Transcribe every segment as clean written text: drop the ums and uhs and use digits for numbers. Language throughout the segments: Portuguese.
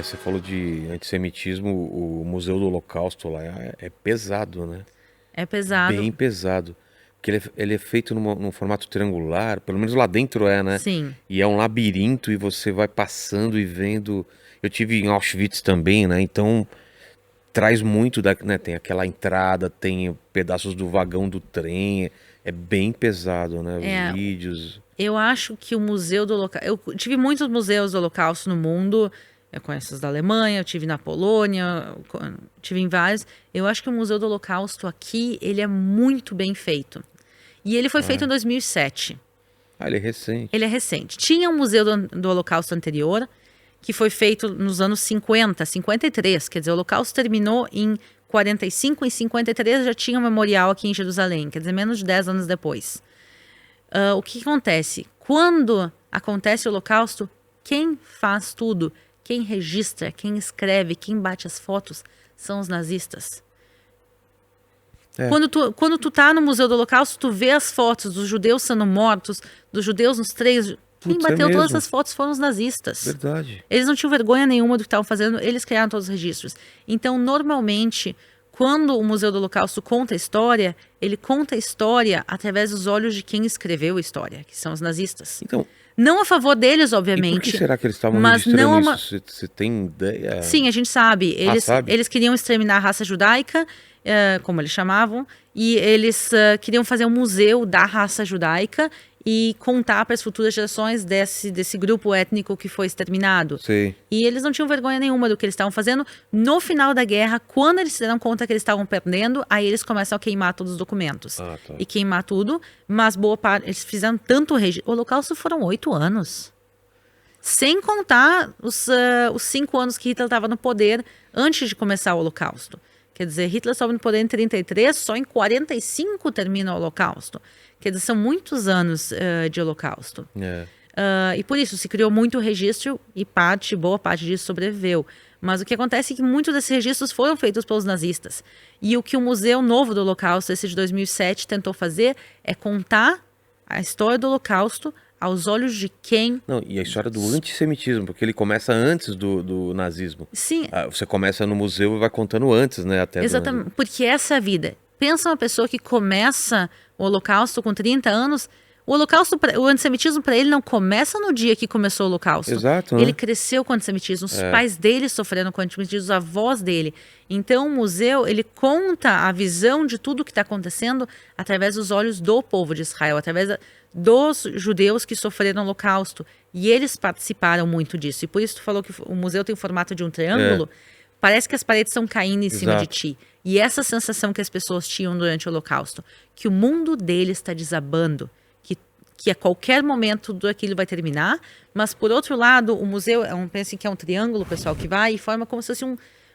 Você falou de antissemitismo, o Museu do Holocausto lá é pesado, né? É pesado, Bem pesado. Porque ele é feito num formato triangular, pelo menos lá dentro né? sim. E é um labirinto e você vai passando e vendo. Eu tive em Auschwitz também, né? Então traz muito né? Tem aquela entrada, tem pedaços do vagão do trem. É bem pesado, né? Os É, vídeos. eu acho que o Museu do Holocausto. Eu tive muitos museus do Holocausto no mundo. Eu conheço os da Alemanha, eu tive na Polônia, tive em vários. Eu acho que o Museu do Holocausto aqui, ele é muito bem feito. E ele foi feito em Ah, 2007. ele é Ele é recente. recente. Tinha um Museu do Holocausto anterior, que foi feito nos anos 50, 53. Quer dizer, o Holocausto terminou em 45, em 53 já tinha um memorial aqui em Jerusalém. Quer dizer, menos de 10 anos depois. O que acontece? Quando acontece o Holocausto, quem faz tudo, quem registra, quem escreve, quem bate as fotos, são os nazistas. É, Quando tu tá no Museu do Holocausto, tu vê as fotos dos judeus sendo mortos, dos judeus nos três. Quem putz, é bateu todas mesmo. essas fotos foram os nazistas. Verdade. Eles não tinham vergonha nenhuma do que estavam fazendo, eles criaram todos os registros. Então, normalmente, quando o Museu do Holocausto conta a história, ele conta a história através dos olhos de quem escreveu a história, que são os nazistas. Então, Não a favor deles, e por que obviamente, será que eles estavam mas não registrando é isso? uma. Você tem ideia? Sim, a gente sabe. Ah, Eles, sabe? eles queriam exterminar a raça judaica, como eles chamavam, e eles queriam fazer um museu da raça judaica e contar para as futuras gerações desse grupo étnico que foi exterminado. Sei. E eles não tinham vergonha nenhuma do que eles estavam fazendo. No final da guerra, quando eles se deram conta que eles estavam perdendo, aí eles começam a queimar todos os documentos. Ah, tá. E queimar tudo, mas boa parte, eles fizeram tanto registro. O Holocausto foram 8 anos. Sem contar os 5 anos que Hitler estava no poder antes de começar o Holocausto. Quer dizer, Hitler estava no poder em 33, só em 45 termina o Holocausto. Quer dizer, são muitos anos de Holocausto. É. E por isso se criou muito registro e boa parte disso sobreviveu. Mas o que acontece é que muitos desses registros foram feitos pelos nazistas. E o que o Museu Novo do Holocausto, esse de 2007, tentou fazer é contar a história do Holocausto aos olhos de quem. Não, e a história do antissemitismo, porque ele começa antes do nazismo. Sim, Você começa no museu e vai contando antes, né? Até do nazismo. exatamente, porque essa é a vida. Pensa uma pessoa que começa o Holocausto com 30 anos. O Holocausto, o antissemitismo para ele não começa no dia que começou o Holocausto. Exato, né? Ele cresceu com o antissemitismo, os pais dele sofreram com o antissemitismo, os avós dele. Então o museu, ele conta a visão de tudo que está acontecendo através dos olhos do povo de Israel, através dos judeus que sofreram o Holocausto. E eles participaram muito disso. E por isso tu falou que o museu tem o formato de um triângulo. Parece que as paredes estão caindo em cima de Exato. ti. E essa sensação que as pessoas tinham durante o Holocausto, que o mundo deles está desabando, que a qualquer momento tudo aquilo vai terminar, mas por outro lado, o museu, pensem que é um triângulo, pessoal, que vai e forma como se fosse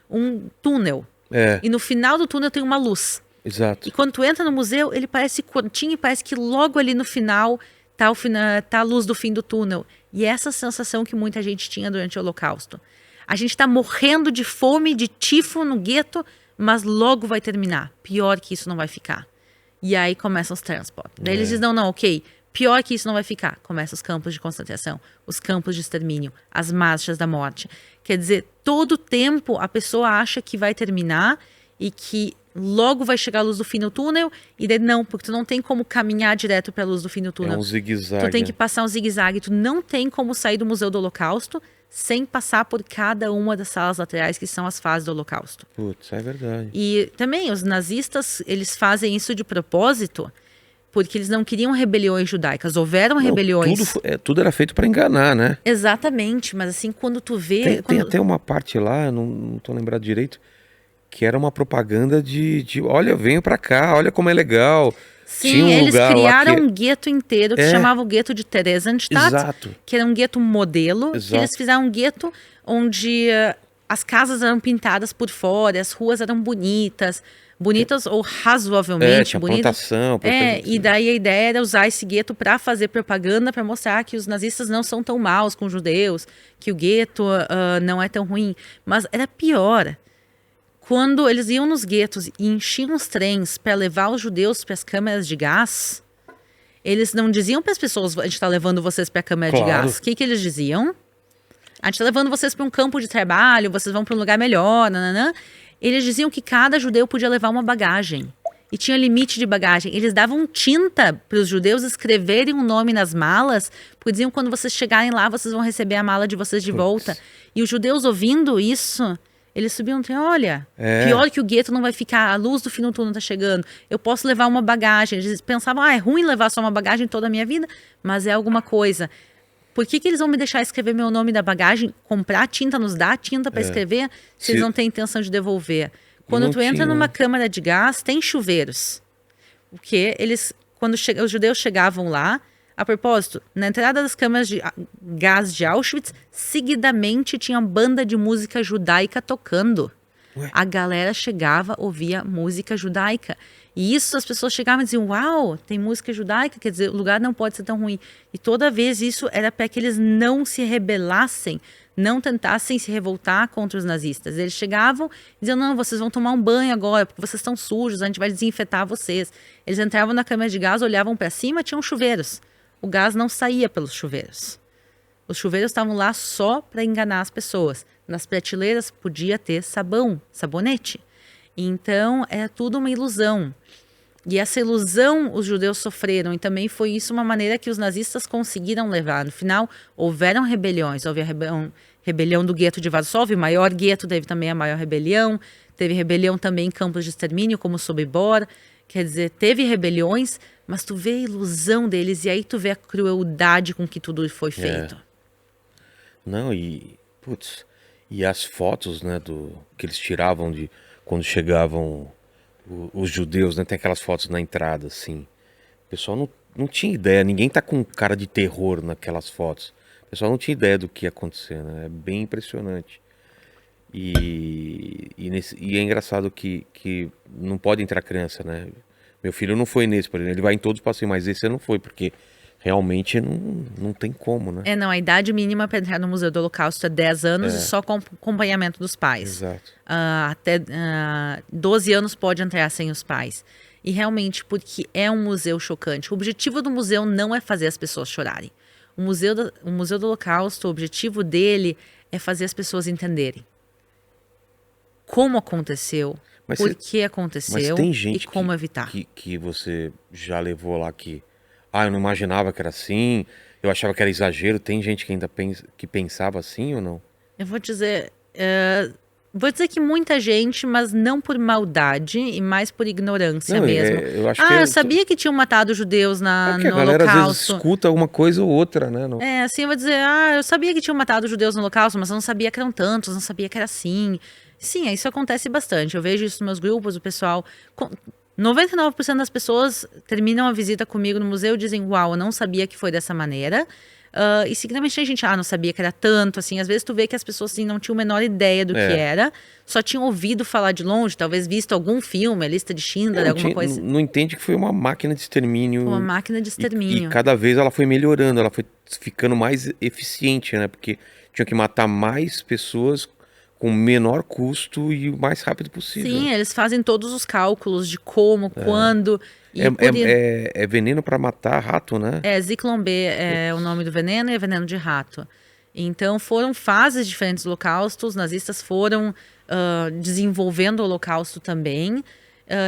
um túnel. É, E no final do túnel tem uma luz. exato. E quando tu entra no museu, ele parece curtinho e parece que logo ali no final tá a luz do fim do túnel. E é essa sensação que muita gente tinha durante o Holocausto. A gente está morrendo de fome, de tifo no gueto, mas logo vai terminar. Pior que isso não vai ficar. E aí começam os transportes. Daí eles dizem, não, ok, pior que isso não vai ficar. Começam os campos de concentração, os campos de extermínio, as marchas da morte. Quer dizer, todo tempo a pessoa acha que vai terminar e que logo vai chegar a luz do fim no túnel, e daí não, porque tu não tem como caminhar direto para a luz do fim do É túnel. um zigue-zague. Tu tem que passar um zigue-zague, tu não tem como sair do Museu do Holocausto sem passar por cada uma das salas laterais que são as fases do Holocausto. Putz, é verdade. E também os nazistas, eles fazem isso de propósito, porque eles não queriam rebeliões judaicas. Houveram Não, rebeliões. tudo era feito para enganar, né? Exatamente, mas assim, quando tu vê... Tem até uma parte lá, eu não tô lembrado direito, que era uma propaganda de olha, venho pra cá, olha como é legal. Sim, Tinha um eles lugar lá criaram que... um gueto inteiro que se chamava o gueto de Theresienstadt, Exato. que era um gueto modelo, que Exato. eles fizeram um gueto onde as casas eram pintadas por fora, as ruas eram bonitas ou razoavelmente Tinha bonitas. plantação. E daí a ideia era usar esse gueto para fazer propaganda, para mostrar que os nazistas não são tão maus com os judeus, que o gueto não é tão ruim. Mas era pior. Quando eles iam nos guetos e enchiam os trens para levar os judeus para as câmeras de gás, eles não diziam para as pessoas, a gente está levando vocês para a câmera de Claro. gás. O que eles diziam? a gente tá levando vocês para um campo de trabalho, vocês vão para um lugar melhor, nananã. Eles diziam que cada judeu podia levar uma bagagem. E tinha limite de bagagem. Eles davam tinta para os judeus escreverem um nome nas malas, porque diziam que quando vocês chegarem lá, vocês vão receber a mala de vocês de volta. E os judeus ouvindo isso, eles subiam e diziam, olha, pior que o gueto não vai ficar, a luz do fim do túnel tá chegando, eu posso levar uma bagagem. Eles pensavam, é ruim levar só uma bagagem toda a minha vida, mas é alguma coisa. Por que eles vão me deixar escrever meu nome da bagagem, comprar tinta, nos dar tinta para escrever, se eles não têm intenção de devolver? Quando tu entra numa câmara de gás, tem chuveiros. O que eles, quando os judeus chegavam lá, a propósito, na entrada das câmaras de gás de Auschwitz, seguidamente tinha uma banda de música judaica tocando. Ué? A galera chegava, ouvia música judaica. E isso as pessoas chegavam e diziam, uau, tem música judaica, quer dizer, o lugar não pode ser tão ruim. E toda vez isso era para que eles não se rebelassem, não tentassem se revoltar contra os nazistas. Eles chegavam e diziam, não, vocês vão tomar um banho agora, porque vocês estão sujos, a gente vai desinfetar vocês. Eles entravam na câmara de gás, olhavam para cima, tinham chuveiros. O gás não saía pelos chuveiros. Os chuveiros estavam lá só para enganar as pessoas. Nas prateleiras podia ter sabão, sabonete. Então, é tudo uma ilusão. E essa ilusão os judeus sofreram, e também foi isso uma maneira que os nazistas conseguiram levar. No final, houveram rebeliões. Houve a rebelião do gueto de Varsóvia, o maior gueto, teve também a maior rebelião. Teve rebelião também em campos de extermínio, como Sobibor. Quer dizer, teve rebeliões, mas tu vê a ilusão deles, e aí tu vê a crueldade com que tudo foi feito. Não, putz, e as fotos, né, que eles tiravam de quando chegavam os judeus, né? Tem aquelas fotos na entrada, assim. O pessoal não tinha ideia, ninguém tá com cara de terror naquelas fotos. O pessoal não tinha ideia do que ia acontecer, né? É bem impressionante. E é engraçado que não pode entrar criança, né? Meu filho não foi nesse, por exemplo. Ele vai em todos os passeios, mas esse não foi, porque realmente não tem como, né? Não, a idade mínima para entrar no Museu do Holocausto é 10 anos e só com acompanhamento dos pais. Exato. Até 12 anos pode entrar sem os pais. E realmente, porque é um museu chocante. O objetivo do museu não é fazer as pessoas chorarem. O Museu do Holocausto, o objetivo dele é fazer as pessoas entenderem como aconteceu, por que aconteceu e como evitar. Que você já levou lá que... eu não imaginava que era assim, eu achava que era exagero. Tem gente que ainda pensava assim ou não? Eu vou dizer que muita gente, mas não por maldade e mais por ignorância mesmo. Eu acho eu sabia que tinham matado judeus no Holocausto. A galera às vezes escuta alguma coisa ou outra, né? Assim, eu vou dizer, eu sabia que tinham matado judeus no Holocausto, mas eu não sabia que eram tantos, não sabia que era assim. Sim, isso acontece bastante. Eu vejo isso nos meus grupos, o pessoal... 99% das pessoas terminam a visita comigo no museu e dizem, uau, eu não sabia que foi dessa maneira. E seguidamente a gente, não sabia que era tanto, assim. Às vezes tu vê que as pessoas assim, não tinham a menor ideia do que era, só tinham ouvido falar de longe, talvez visto algum filme, a lista de Schindler, alguma coisa. Não entende que foi uma máquina de extermínio. Uma máquina de extermínio. E cada vez ela foi melhorando, ela foi ficando mais eficiente, né? Porque tinha que matar mais pessoas com menor custo e o mais rápido possível. Sim, eles fazem todos os cálculos de como, quando... É veneno para matar rato, né? Zyklon B é o nome do veneno e é veneno de rato. Então foram fases diferentes do Holocausto, os nazistas foram desenvolvendo o Holocausto também.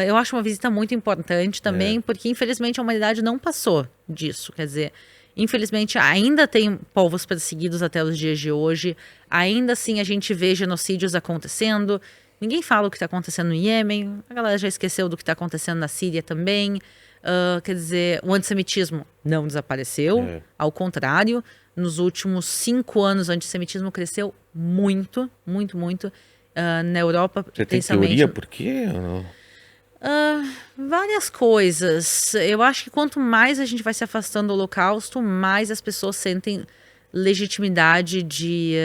Eu acho uma visita muito importante também, porque infelizmente a humanidade não passou disso, quer dizer... Infelizmente, ainda tem povos perseguidos até os dias de hoje. Ainda assim, a gente vê genocídios acontecendo. Ninguém fala o que está acontecendo no Iêmen. A galera já esqueceu do que está acontecendo na Síria também. Quer dizer, o antissemitismo não desapareceu. Ao contrário, nos últimos 5 anos, o antissemitismo cresceu muito, muito, muito. Na Europa, Você tem teoria por quê? Várias coisas. Eu acho que quanto mais a gente vai se afastando do Holocausto, mais as pessoas sentem legitimidade de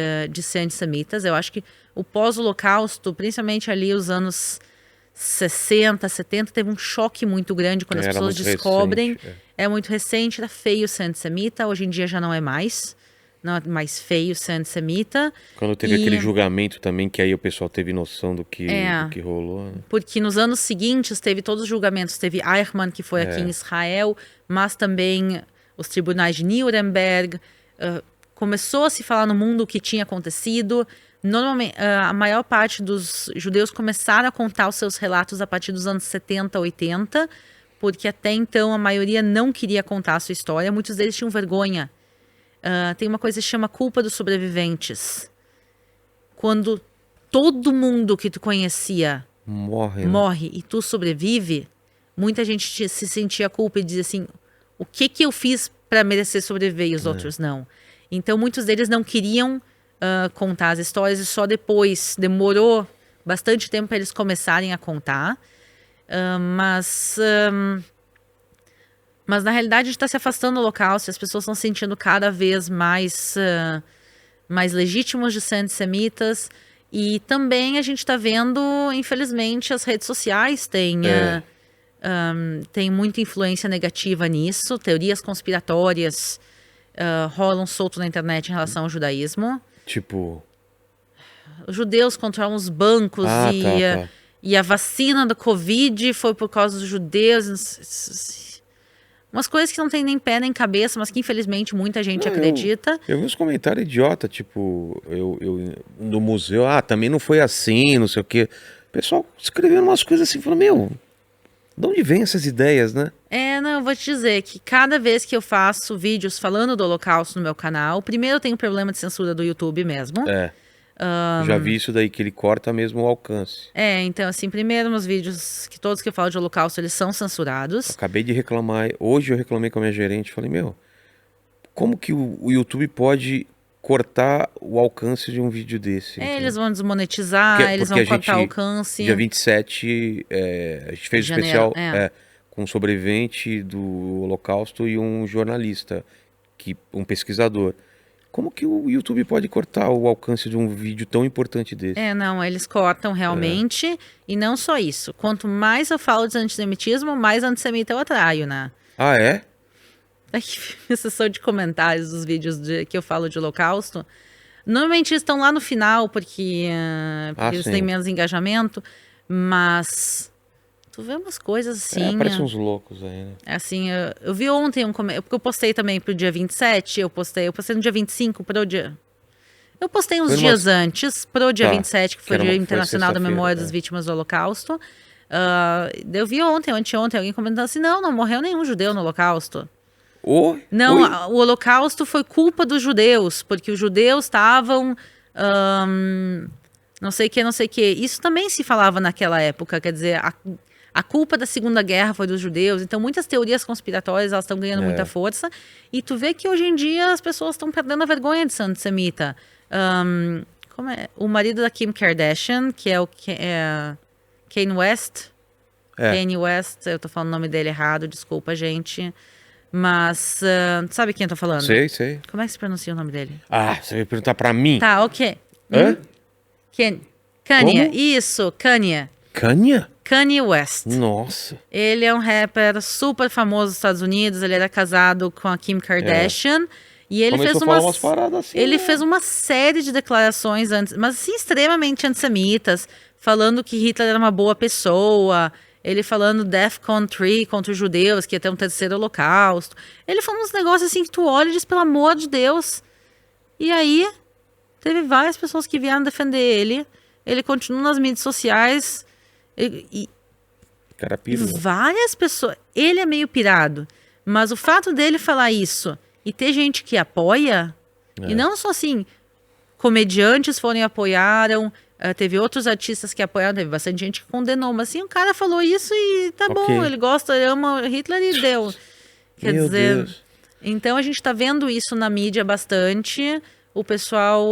ser antissemitas. Eu acho que o pós-Holocausto, principalmente ali os anos 60, 70, teve um choque muito grande quando as pessoas descobrem. É muito recente, era feio ser antissemita, hoje em dia já não é mais. Não é mais feio ser antissemita. Quando teve aquele julgamento também, que aí o pessoal teve noção do que rolou. Né? Porque nos anos seguintes teve todos os julgamentos. Teve Eichmann, que foi aqui em Israel, mas também os tribunais de Nuremberg. começou a se falar no mundo o que tinha acontecido. Normalmente, a maior parte dos judeus começaram a contar os seus relatos a partir dos anos 70, 80, porque até então a maioria não queria contar a sua história. Muitos deles tinham vergonha. Tem uma coisa que se chama culpa dos sobreviventes. Quando todo mundo que tu conhecia morre e tu sobrevive, muita gente se sentia culpa e dizia assim, o que eu fiz para merecer sobreviver e os outros não? Então muitos deles não queriam contar as histórias e só depois, demorou bastante tempo para eles começarem a contar. Mas na realidade a gente está se afastando do Holocausto, as pessoas estão se sentindo cada vez mais legítimos de ser antissemitas. E também a gente está vendo, infelizmente, as redes sociais têm muita influência negativa nisso. Teorias conspiratórias rolam solto na internet em relação ao judaísmo. Tipo... Os judeus controlam os bancos e a vacina do Covid foi por causa dos judeus. Umas coisas que não tem nem pé nem cabeça, mas que infelizmente muita gente acredita. Eu vi uns comentários idiota, tipo, no museu, também não foi assim, não sei o quê. O pessoal escrevendo umas coisas assim, falando, de onde vem essas ideias, né? Não, eu vou te dizer que cada vez que eu faço vídeos falando do Holocausto no meu canal, primeiro eu tenho um problema de censura do YouTube mesmo. Já vi isso daí, que ele corta mesmo o alcance. Então assim, primeiro nos vídeos, que todos que eu falo de Holocausto, eles são censurados. Acabei de reclamar, hoje eu reclamei com a minha gerente, falei, como que o YouTube pode cortar o alcance de um vídeo desse? Eles vão desmonetizar, eles vão cortar o alcance. Dia 27, a gente fez um especial com um sobrevivente do Holocausto e um jornalista, um pesquisador. Como que o YouTube pode cortar o alcance de um vídeo tão importante desse? Não, eles cortam realmente. E não só isso. Quanto mais eu falo de antissemitismo, mais antissemita eu atraio, né? Ah, é? Aqui, a sessão de comentários dos vídeos que eu falo de Holocausto. Normalmente estão lá no final, porque eles têm menos engajamento. Mas tu vê umas coisas assim... Parece uns loucos aí, né? Assim, eu vi ontem porque eu postei também pro dia 27, eu postei no dia 25 pro dia... Eu postei uns dias antes, pro dia 27, que foi o Dia Internacional da Memória das Vítimas do Holocausto. Eu vi anteontem, alguém comentando assim, não morreu nenhum judeu no Holocausto. O Holocausto foi culpa dos judeus, porque os judeus estavam... não sei o que. Isso também se falava naquela época, quer dizer... A culpa da Segunda Guerra foi dos judeus. Então, muitas teorias conspiratórias elas estão ganhando muita força. E tu vê que hoje em dia as pessoas estão perdendo a vergonha de ser antissemita. O marido da Kim Kardashian, que é o Kanye West. Kanye West, eu tô falando o nome dele errado, desculpa, gente. Mas, sabe quem eu tô falando? Sei. Como é que se pronuncia o nome dele? Você vai perguntar pra mim? Tá, ok. Kanye. Isso, Kanye. Kanye West. Nossa. Ele é um rapper super famoso nos Estados Unidos. Ele era casado com a Kim Kardashian. E ele fez uma série de declarações antes, mas assim, extremamente antissemitas, falando que Hitler era uma boa pessoa. Ele falando DEFCON 3 contra os judeus, que ia ter um terceiro holocausto. Ele falou uns negócios assim que tu olha e diz, pelo amor de Deus. E aí, teve várias pessoas que vieram defender ele. Ele continua nas mídias sociais... Cara pirou. Várias pessoas. Ele é meio pirado, mas o fato dele falar isso e ter gente que apoia, e não só assim, comediantes apoiaram, teve outros artistas que apoiaram, teve bastante gente que condenou, mas assim, o cara falou isso e tá bom, ele gosta, ele ama Hitler e deu. Quer dizer, Deus. Então a gente tá vendo isso na mídia bastante, o pessoal...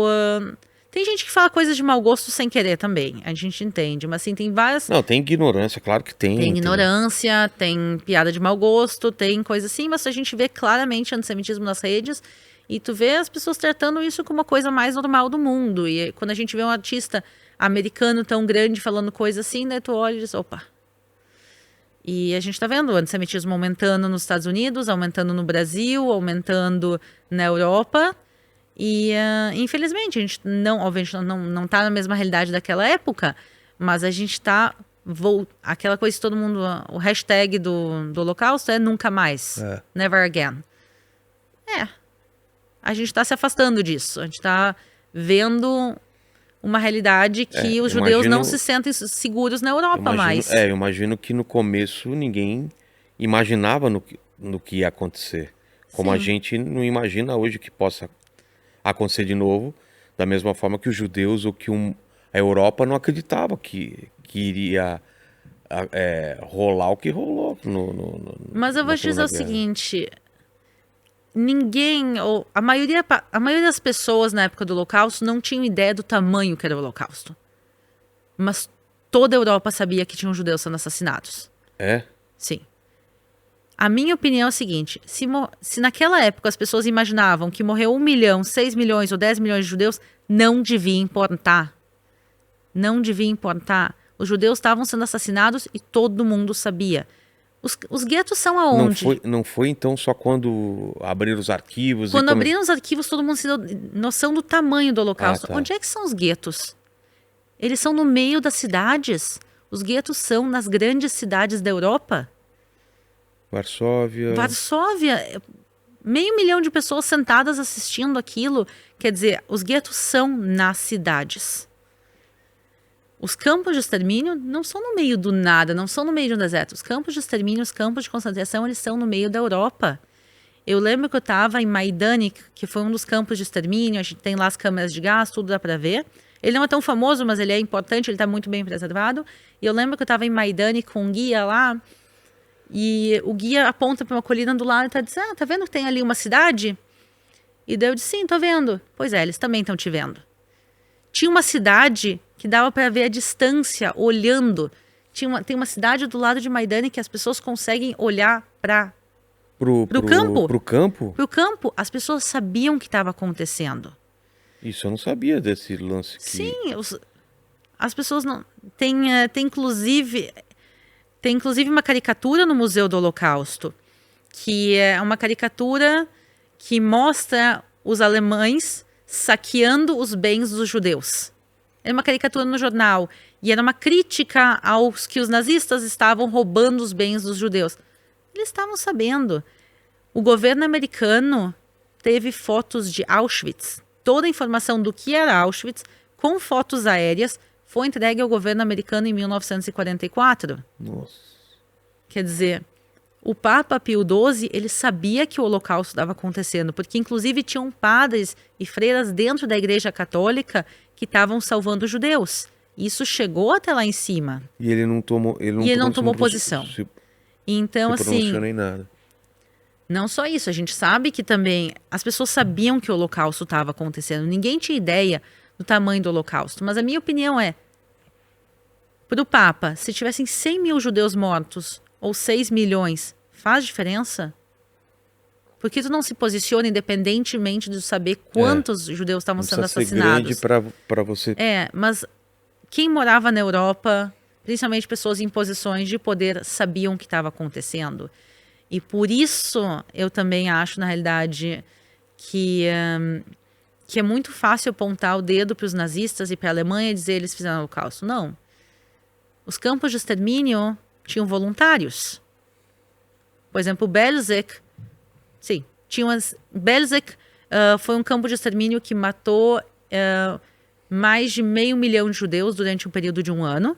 Tem gente que fala coisas de mau gosto sem querer também, a gente entende, mas assim, tem várias... Não, tem ignorância, claro que tem. Tem ignorância, tem piada de mau gosto, tem coisa assim, mas a gente vê claramente antissemitismo nas redes e tu vê as pessoas tratando isso como uma coisa mais normal do mundo. E quando a gente vê um artista americano tão grande falando coisa assim, né, tu olha e diz, opa. E a gente tá vendo o antissemitismo aumentando nos Estados Unidos, aumentando no Brasil, aumentando na Europa... E, infelizmente, a gente obviamente não tá na mesma realidade daquela época, mas a gente tá... Aquela coisa que todo mundo... O hashtag do Holocausto é nunca mais. Never again. a gente está se afastando disso. A gente está vendo uma realidade que os judeus não se sentem seguros na Europa mais. Eu imagino que no começo ninguém imaginava no que ia acontecer. Como Sim. a gente não imagina hoje que possa acontecer de novo, da mesma forma que os judeus ou que a Europa não acreditava que iria rolar o que rolou Mas eu vou na te dizer Segunda o Guerra. seguinte, ninguém, ou a maioria das pessoas na época do Holocausto não tinham ideia do tamanho que era o Holocausto. Mas toda a Europa sabia que tinham judeus sendo assassinados. É? Sim. A minha opinião é a seguinte, se naquela época as pessoas imaginavam que morreu 1 milhão, 6 milhões ou 10 milhões de judeus, não devia importar. Não devia importar. Os judeus estavam sendo assassinados e todo mundo sabia. Os guetos são aonde? Não foi então só quando abriram os arquivos Quando abriram os arquivos, todo mundo se deu noção do tamanho do Holocausto. Tá. Onde é que são os guetos? Eles são no meio das cidades. Os guetos são nas grandes cidades da Europa. Varsóvia, 500 mil de pessoas sentadas assistindo aquilo. Quer dizer, os guetos são nas cidades. Os campos de extermínio não são no meio do nada, não são no meio de um deserto. Os campos de extermínio, os campos de concentração, eles são no meio da Europa. Eu lembro que eu estava em Majdanek, que foi um dos campos de extermínio. A gente tem lá as câmeras de gás, tudo dá para ver. Ele não é tão famoso, mas ele é importante, ele está muito bem preservado. E eu lembro que eu estava em Majdanek com um guia lá. E o guia aponta para uma colina do lado e está dizendo, tá vendo que tem ali uma cidade? E daí eu disse, sim, tô vendo. Pois é, eles também estão te vendo. Tinha uma cidade que dava para ver a distância, olhando. Tem uma cidade do lado de Majdanek que as pessoas conseguem olhar para pro campo. Pro campo. As pessoas sabiam o que estava acontecendo. Isso eu não sabia desse lance que... Sim, as pessoas não... Tem inclusive uma caricatura no Museu do Holocausto, que é uma caricatura que mostra os alemães saqueando os bens dos judeus. Era uma caricatura no jornal e era uma crítica aos que os nazistas estavam roubando os bens dos judeus. Eles estavam sabendo. O governo americano teve fotos de Auschwitz. Toda a informação do que era Auschwitz, com fotos aéreas, foi entregue ao governo americano em 1944. Nossa. Quer dizer, o Papa Pio XII, ele sabia que o Holocausto estava acontecendo, porque inclusive tinham padres e freiras dentro da Igreja Católica que estavam salvando os judeus. Isso chegou até lá em cima. E ele não tomou posição. Então, se pronunciou nem nada. Não só isso, a gente sabe que também as pessoas sabiam que o Holocausto estava acontecendo. Ninguém tinha ideia do tamanho do Holocausto. Mas a minha opinião é, para o Papa, se tivessem 100 mil judeus mortos ou 6 milhões, faz diferença? Por que tu não se posiciona independentemente de saber quantos judeus estavam sendo assassinados? Ser grande para você... mas quem morava na Europa, principalmente pessoas em posições de poder, sabiam o que estava acontecendo. E por isso eu também acho, na realidade, que é muito fácil apontar o dedo para os nazistas e para a Alemanha e dizer que eles fizeram o Holocausto. Não. Os campos de extermínio tinham voluntários. Por exemplo, Belzec, sim, Belzec foi um campo de extermínio que matou mais de 500 mil de judeus durante um período de 1 ano.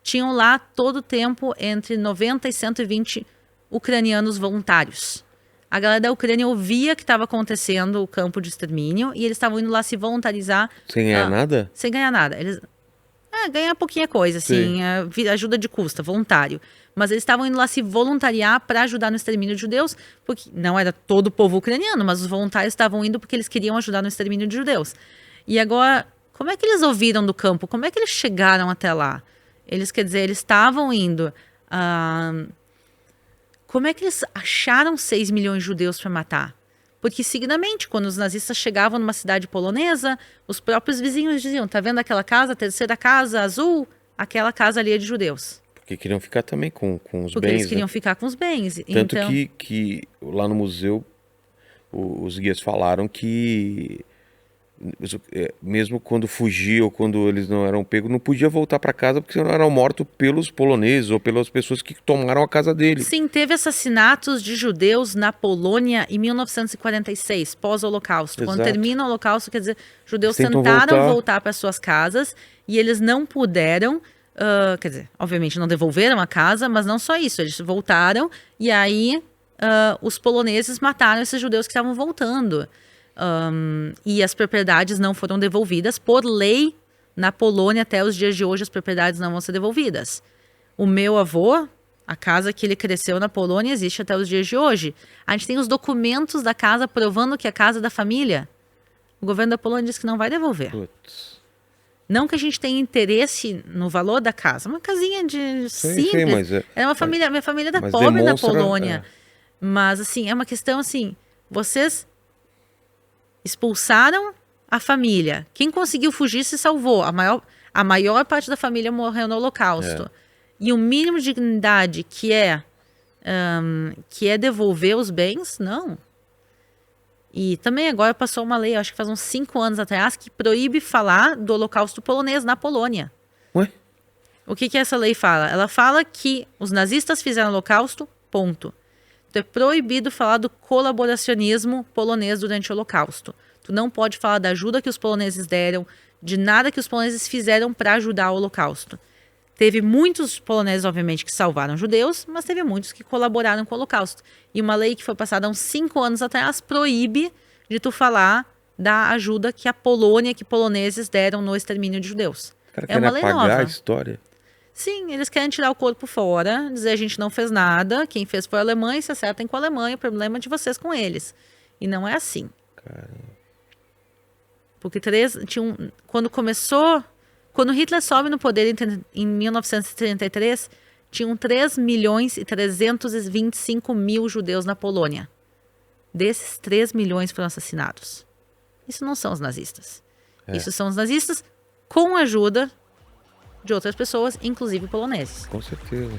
Tinham lá todo o tempo entre 90 e 120 ucranianos voluntários. A galera da Ucrânia ouvia que estava acontecendo o campo de extermínio e eles estavam indo lá se voluntarizar. Sem ganhar nada? Sem ganhar nada. Eles ganhar pouquinha coisa, assim, ajuda de custa, voluntário. Mas eles estavam indo lá se voluntariar para ajudar no extermínio de judeus, porque não era todo o povo ucraniano, mas os voluntários estavam indo porque eles queriam ajudar no extermínio de judeus. E agora, como é que eles ouviram do campo? Como é que eles chegaram até lá? Eles estavam indo... como é que eles acharam 6 milhões de judeus para matar? Porque, seguidamente, quando os nazistas chegavam numa cidade polonesa, os próprios vizinhos diziam, tá vendo aquela casa, a terceira casa azul? Aquela casa ali é de judeus. Porque queriam ficar também com os bens. Porque eles queriam ficar com os bens. Tanto então... que lá no museu, os guias falaram que mesmo quando fugia ou quando eles não eram pegos, não podia voltar para casa porque senão eram mortos pelos poloneses ou pelas pessoas que tomaram a casa dele. Sim, teve assassinatos de judeus na Polônia em 1946, pós-Holocausto. Quando Exato. termina o Holocausto, quer dizer, judeus Eles tentam tentaram voltar para suas casas e eles não puderam, quer dizer, obviamente não devolveram a casa, mas não só isso, eles voltaram e aí os poloneses mataram esses judeus que estavam voltando. E as propriedades não foram devolvidas. Por lei, na Polônia, até os dias de hoje, as propriedades não vão ser devolvidas. O meu avô, a casa que ele cresceu na Polônia, existe até os dias de hoje. A gente tem os documentos da casa provando que é a casa da família. O governo da Polônia diz que não vai devolver. Putz. Não que a gente tenha interesse no valor da casa. Uma casinha de simples. Sim, mas é uma família, minha família da mas pobre na demonstra, Polônia. Mas, assim, é uma questão assim, vocês expulsaram a família. Quem conseguiu fugir se salvou. A maior parte da família morreu no Holocausto. E o mínimo de dignidade que é devolver os bens, não. E também agora passou uma lei, acho que faz uns 5 anos atrás, que proíbe falar do Holocausto polonês na Polônia. Ué? O que essa lei fala? Ela fala que os nazistas fizeram o Holocausto, ponto. Então é proibido falar do colaboracionismo polonês durante o Holocausto. Tu não pode falar da ajuda que os poloneses deram, de nada que os poloneses fizeram para ajudar o Holocausto. Teve muitos poloneses, obviamente, que salvaram judeus, mas teve muitos que colaboraram com o Holocausto. E uma lei que foi passada há uns 5 anos atrás proíbe de tu falar da ajuda que a Polônia, que poloneses deram no extermínio de judeus. É uma lei nova. A história. Sim, eles querem tirar o corpo fora, dizer a gente não fez nada, quem fez foi a Alemanha, se acertem com a Alemanha, o problema é de vocês com eles. E não é assim. Caramba. Porque quando Hitler sobe no poder em 1933, tinham 3.325.000 judeus na Polônia. Desses, 3 milhões foram assassinados. Isso não são os nazistas. Isso são os nazistas com a ajuda de outras pessoas, inclusive poloneses. Com certeza.